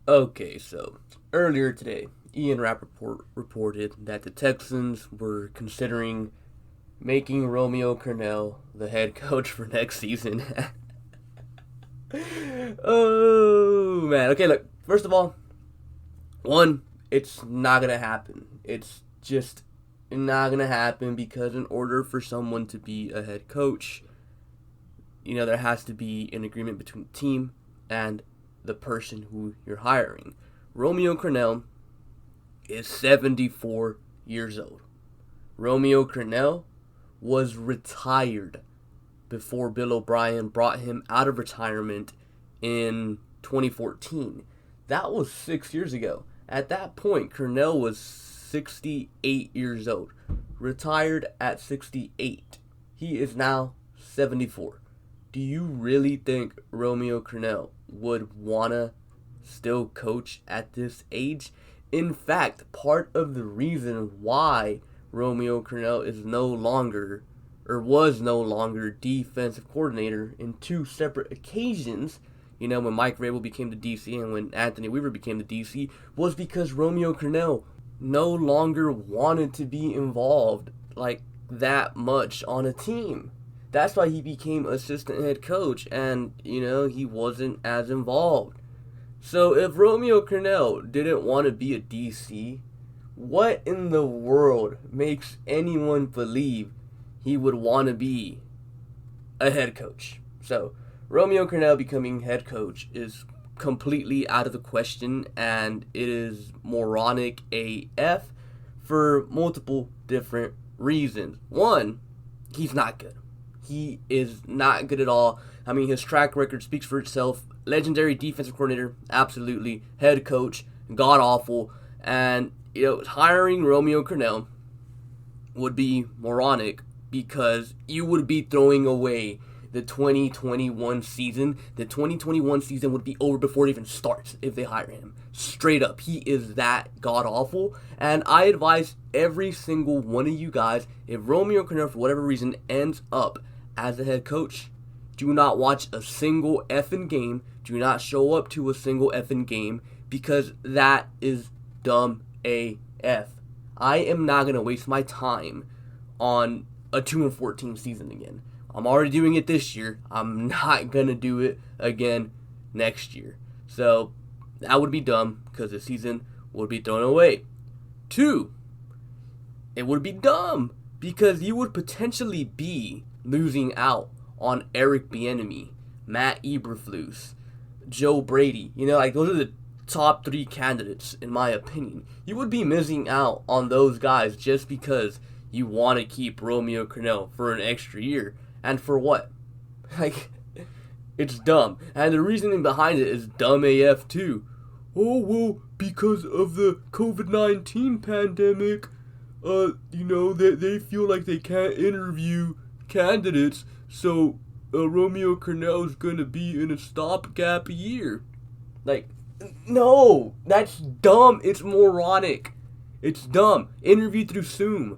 Okay, so earlier today, Ian Rappaport reported that the Texans were considering making Romeo Crennel the head coach for next season. Oh man. Okay, look. First of all, one, it's not gonna happen. It's just not gonna happen because in order for someone to be a head coach, there has to be an agreement between the team and the person who you're hiring. Romeo Crennel is 74 years old. Romeo Crennel was retired before Bill O'Brien brought him out of retirement in 2014. That was 6 years ago. At that point, Crennel was 68 years old. Retired at 68. He is now 74. Do you really think Romeo Crennel would wanna still coach at this age? In fact, part of the reason why Romeo Crennel is no longer, or was no longer, defensive coordinator in two separate occasions, when Mike Vrabel became the DC and when Anthony Weaver became the DC, was because Romeo Crennel no longer wanted to be involved like that much on a team. That's why he became assistant head coach and, he wasn't as involved. So if Romeo Crennel didn't want to be a DC, what in the world makes anyone believe he would want to be a head coach? So Romeo Crennel becoming head coach is completely out of the question, and it is moronic AF for multiple different reasons. One, he's not good. He is not good at all. I mean, his track record speaks for itself. Legendary defensive coordinator, absolutely. Head coach, god awful. And, hiring Romeo Crennel would be moronic because you would be throwing away the 2021 season. The 2021 season would be over before it even starts if they hire him. Straight up. He is that god awful. And I advise every single one of you guys, if Romeo Crennel, for whatever reason, ends up as a head coach, do not watch a single effing game. Do not show up to a single effing game because that is dumb AF. I am not going to waste my time on a 2-14 season again. I'm already doing it this year. I'm not going to do it again next year. So that would be dumb because the season would be thrown away. Two, it would be dumb because you would potentially be losing out on Eric Bieniemy, Matt Eberflus, Joe Brady. Those are the top three candidates in my opinion. You would be missing out on those guys just because you want to keep Romeo Crennel for an extra year. And for what? It's dumb. And the reasoning behind it is dumb AF too. Oh, well, because of the COVID-19 pandemic, they feel like they can't interview candidates, so Romeo Crennel is gonna be in a stopgap year. No, that's dumb. It's moronic. It's dumb. Interview through Zoom.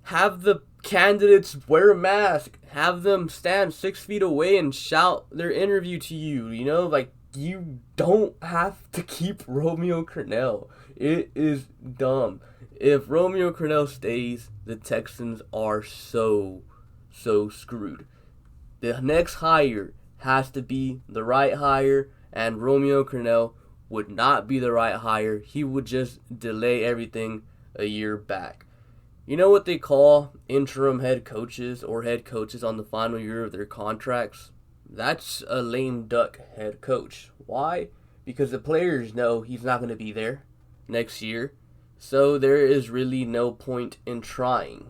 Have the candidates wear a mask. Have them stand 6 feet away and shout their interview to you. You don't have to keep Romeo Crennel. It is dumb. If Romeo Crennel stays, the Texans are so screwed. The next hire has to be the right hire, and Romeo Crennel would not be the right hire. He would just delay everything a year back. You know what they call interim head coaches or head coaches on the final year of their contracts? That's a lame duck head coach. Why? Because the players know he's not going to be there next year, so there is really no point in trying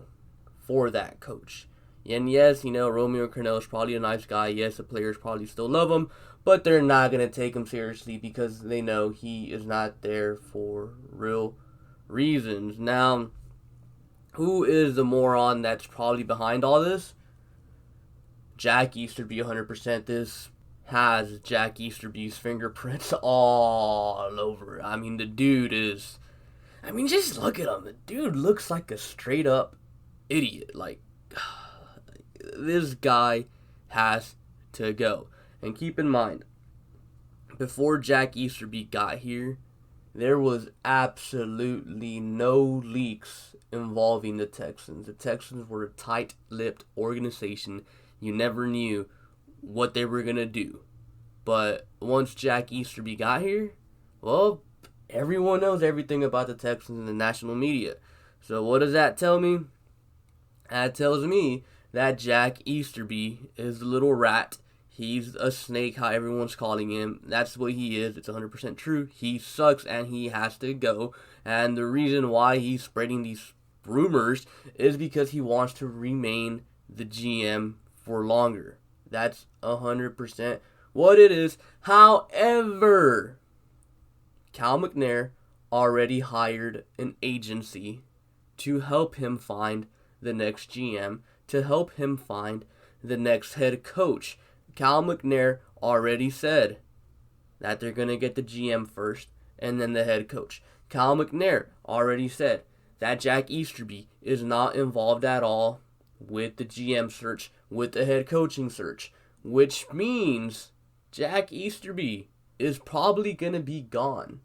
for that coach. And yes, Romeo Crennel is probably a nice guy. Yes, the players probably still love him, but they're not going to take him seriously because they know he is not there for real reasons. Now, who is the moron that's probably behind all this? Jack Easterby 100%. This has Jack Easterby's fingerprints all over. I mean, the dude is... just look at him. The dude looks like a straight up idiot. This guy has to go. And keep in mind, before Jack Easterby got here, there was absolutely no leaks involving the Texans. The Texans were a tight-lipped organization. You never knew what they were going to do. But once Jack Easterby got here, well, everyone knows everything about the Texans in the national media. So what does that tell me? That tells me that Jack Easterby is a little rat. He's a snake, how everyone's calling him. That's what he is. It's 100% true. He sucks and he has to go. And the reason why he's spreading these rumors is because he wants to remain the GM for longer. That's 100% what it is. However, Cal McNair already hired an agency to help him find the next GM, to help him find the next head coach. Cal McNair already said that they're going to get the GM first and then the head coach. Cal McNair already said that Jack Easterby is not involved at all with the GM search, with the head coaching search, which means Jack Easterby is probably going to be gone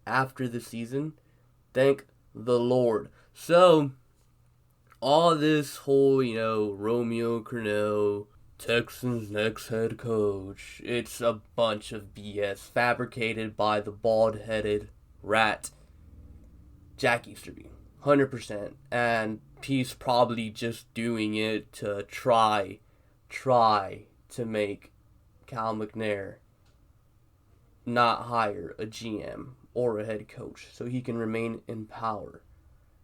after the season. Thank the Lord. So, all this whole, Romeo Crennel, Texans next head coach, it's a bunch of BS fabricated by the bald-headed rat Jack Easterby, 100%. And he's probably just doing it to try to make Cal McNair not hire a GM or a head coach so he can remain in power.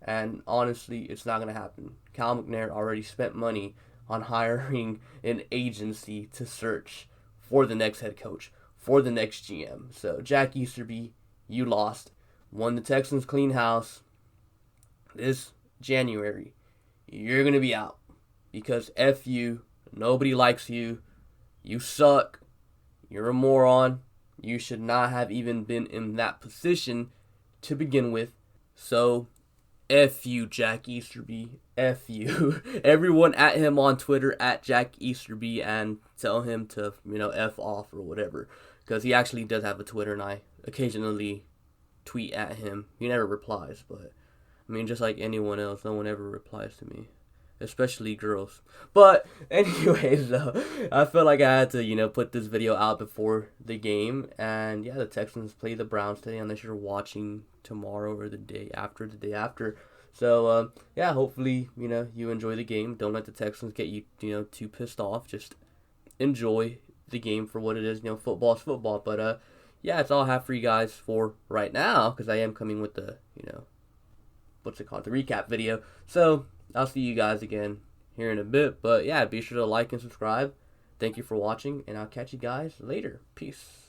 And honestly, it's not going to happen. Cal McNair already spent money on hiring an agency to search for the next head coach, for the next GM. So, Jack Easterby, you lost. Won the Texans clean house this January. You're going to be out. Because F you, nobody likes you, you suck, you're a moron, you should not have even been in that position to begin with. So, F you, Jack Easterby. F you. Everyone at him on Twitter, at Jack Easterby, and tell him to, F off or whatever. Because he actually does have a Twitter, and I occasionally tweet at him. He never replies, but, just like anyone else, no one ever replies to me. Especially girls. But, anyways, though, I felt like I had to, put this video out before the game. And, yeah, the Texans play the Browns today, unless you're watching tomorrow or the day after. So, yeah, hopefully, you enjoy the game. Don't let the Texans get you, too pissed off. Just enjoy the game for what it is. Football's football. But, yeah, it's all I have for you guys for right now, because I am coming with the, the recap video. So, I'll see you guys again here in a bit. But, yeah, be sure to like and subscribe. Thank you for watching, and I'll catch you guys later. Peace.